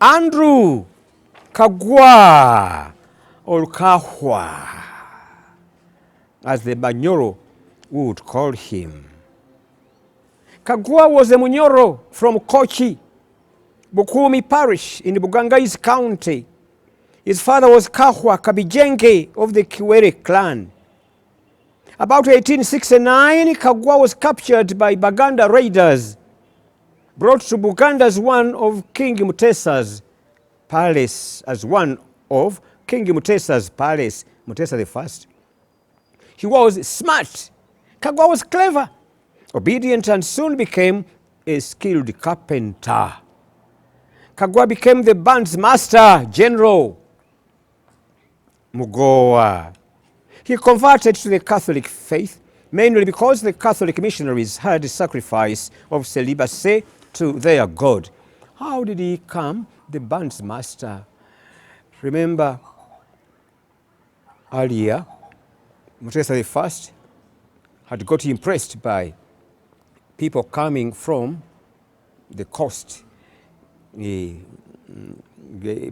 Andrew Kaggwa or Kaahwa, as the Banyoro would call him. Kaggwa was a Munyoro from Kkooki Bukuumi Parish in Bugangazzi County. His father was Kahawa Kabijenge of the Kiwere clan. About 1869, Kaggwa was captured by Buganda raiders, brought to Buganda as one of King Muteesa's palace, Muteesa I. He was smart. Kaggwa was clever, obedient, and soon became a skilled carpenter. Kaggwa became the band's master general, Mugowa. He converted to the Catholic faith, mainly because the Catholic missionaries had sacrifice of celibacy to their God. How did he become the band's master? Remember earlier, Muteesa I had got impressed by people coming from the coast,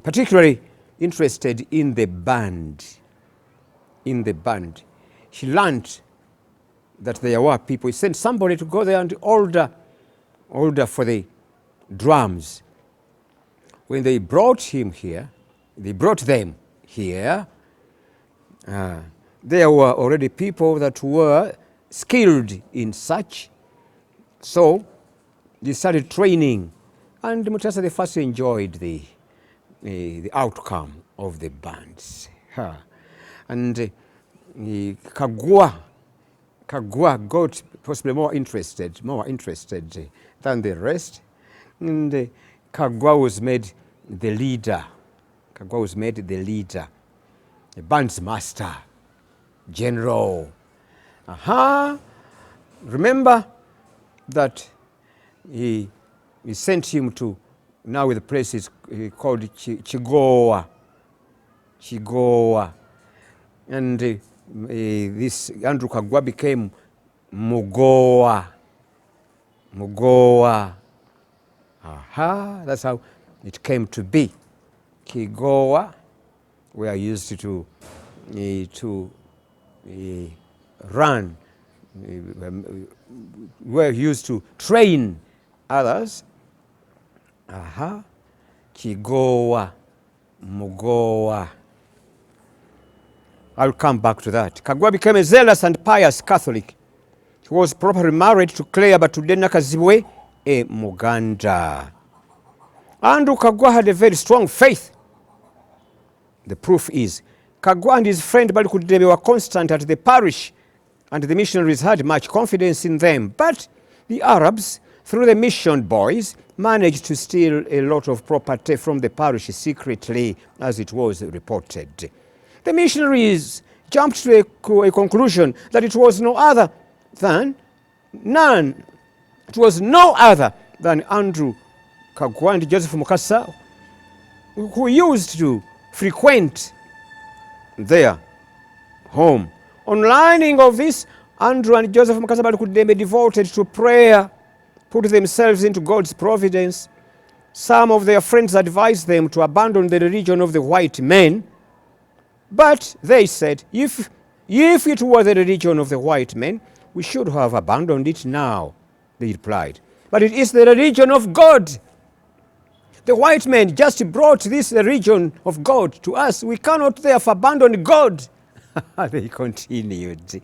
particularly interested in the band. He learned that there were people. He sent somebody to go there and order for the drums. When they brought them here, there were already people that were skilled in such. So they started training, and Muteesa I enjoyed the outcome of the bands. And Kaggwa got possibly more interested than the rest, and Kaggwa was made the leader. The band's master, general. Remember that he sent him to, now the place is called Chigowa. And this Andrew Kaggwa became Mugowa. That's how it came to be. Kigowa were used to run, were used to train others. Kigowa, Mugowa. I'll come back to that. Kaggwa became a zealous and pious Catholic. He was properly married to Claire Batudde Nakazibwe, a Muganda. Andrew Kaggwa had a very strong faith. The proof is, Kaggwa and his friend Balikudebe were constant at the parish, and the missionaries had much confidence in them. But the Arabs, through the mission boys, managed to steal a lot of property from the parish secretly, as it was reported. The missionaries jumped to a conclusion that it was no other than Andrew Kaggwa and Joseph Mukasa, who used to frequent their home. On learning of this, Andrew and Joseph Mukasa Balikudde devoted to prayer, put themselves into God's providence. Some of their friends advised them to abandon the religion of the white men, but they said, if it were the religion of the white men, we should have abandoned it now, they replied. But it is the religion of God. The white men just brought this religion of God to us. We cannot therefore abandon God. They continued.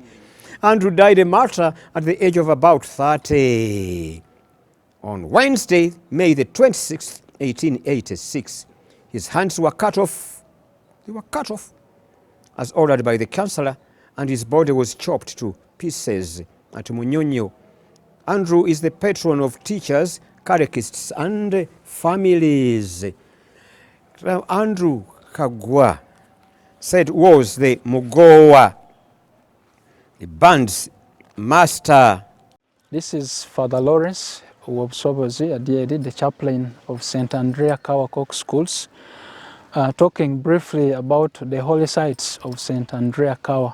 Andrew died a martyr at the age of about 30. On Wednesday, May the 26th, 1886, his hands were cut off. They were cut off, as ordered by the councillor, and his body was chopped to pieces at Munyonyo. Andrew is the patron of teachers, catechists, and families. Andrew Kaggwa was the Mugowa, the band's master. This is Father Lawrence Wobsobozi Adieri, the chaplain of St. Andrea Kaahwa Cook Schools, talking briefly about the holy sites of St. Andrea Kaahwa.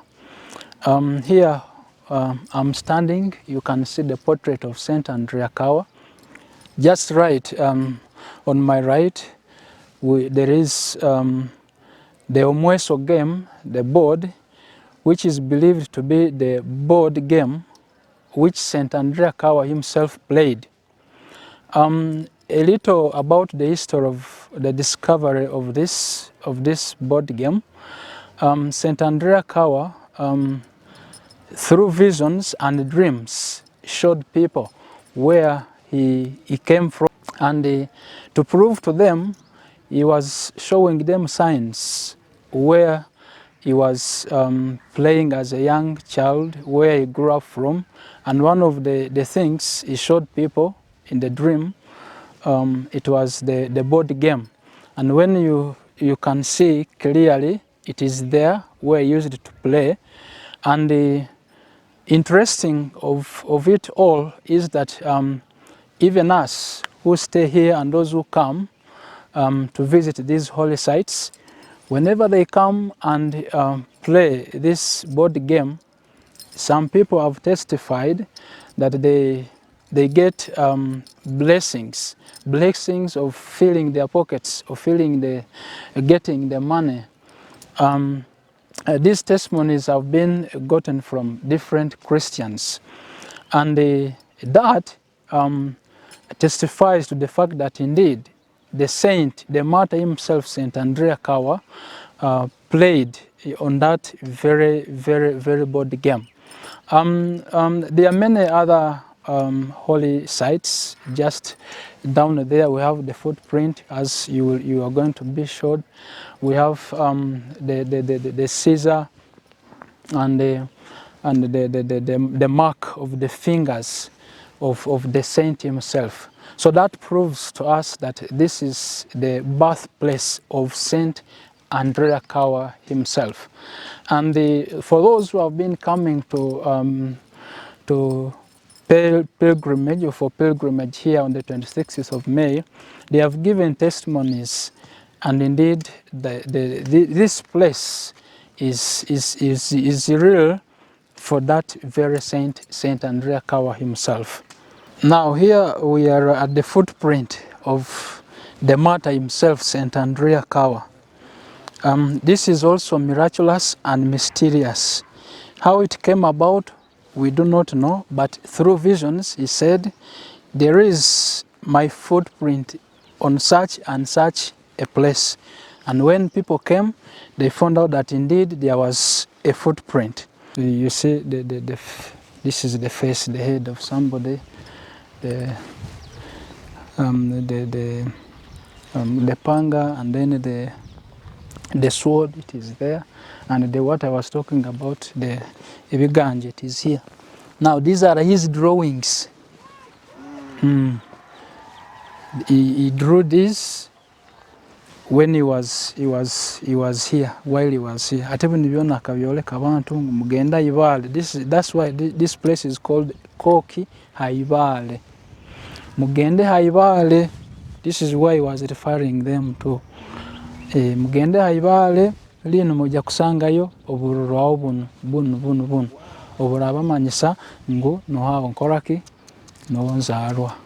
Here I'm standing, you can see the portrait of St. Andrea Kaahwa. Just right, on my right, there is the Omweso game, the board, which is believed to be the board game which St. Andrea Kaahwa himself played. A little about the history of the discovery of this board game. St. Andrea Kaahwa, through visions and dreams, showed people where he came from, and to prove to them, he was showing them signs where he was playing as a young child, where he grew up from. And one of the things he showed people in the dream, it was the board game. And when you can see clearly, it is there where he used to play. And the interesting of it all is that even us who stay here and those who come to visit these holy sites, whenever they come and play this board game, some people have testified that they get blessings of filling their pockets, of getting the money. These testimonies have been gotten from different Christians, and that testifies to the fact that indeed the saint, the martyr himself, St. Andrea Kaahwa, played on that very board game. There are many other holy sites. Just down there we have the footprint, as you are going to be showed. We have the Caesar and the mark of the fingers of the saint himself. So that proves to us that this is the birthplace of St. Andrea Kaahwa himself. And for those who have been coming to pilgrimage, or for pilgrimage here on the 26th of May, they have given testimonies, and indeed this place is real for that very St. Andrea Kaahwa himself. Now here we are at the footprint of the martyr himself, St. Andrea Kaahwa. This is also miraculous and mysterious. How it came about, we do not know, but through visions he said, there is my footprint on such and such a place. And when people came, they found out that indeed there was a footprint. You see, this is the face, the head of somebody. The panga, and then the sword, it is there, and what I was talking about, the Bugangazzi, it is here. Now these are his drawings. He drew this when he was here, while he was here. That's why this place is called Kkooki Bugangazzi. Mugende haibale, this is why he was referring them to. Mugende haibale, lino moja kusangayo obururwawo bunu. Oburaba manyisa ngo nohawo nkoraki nonzarwa.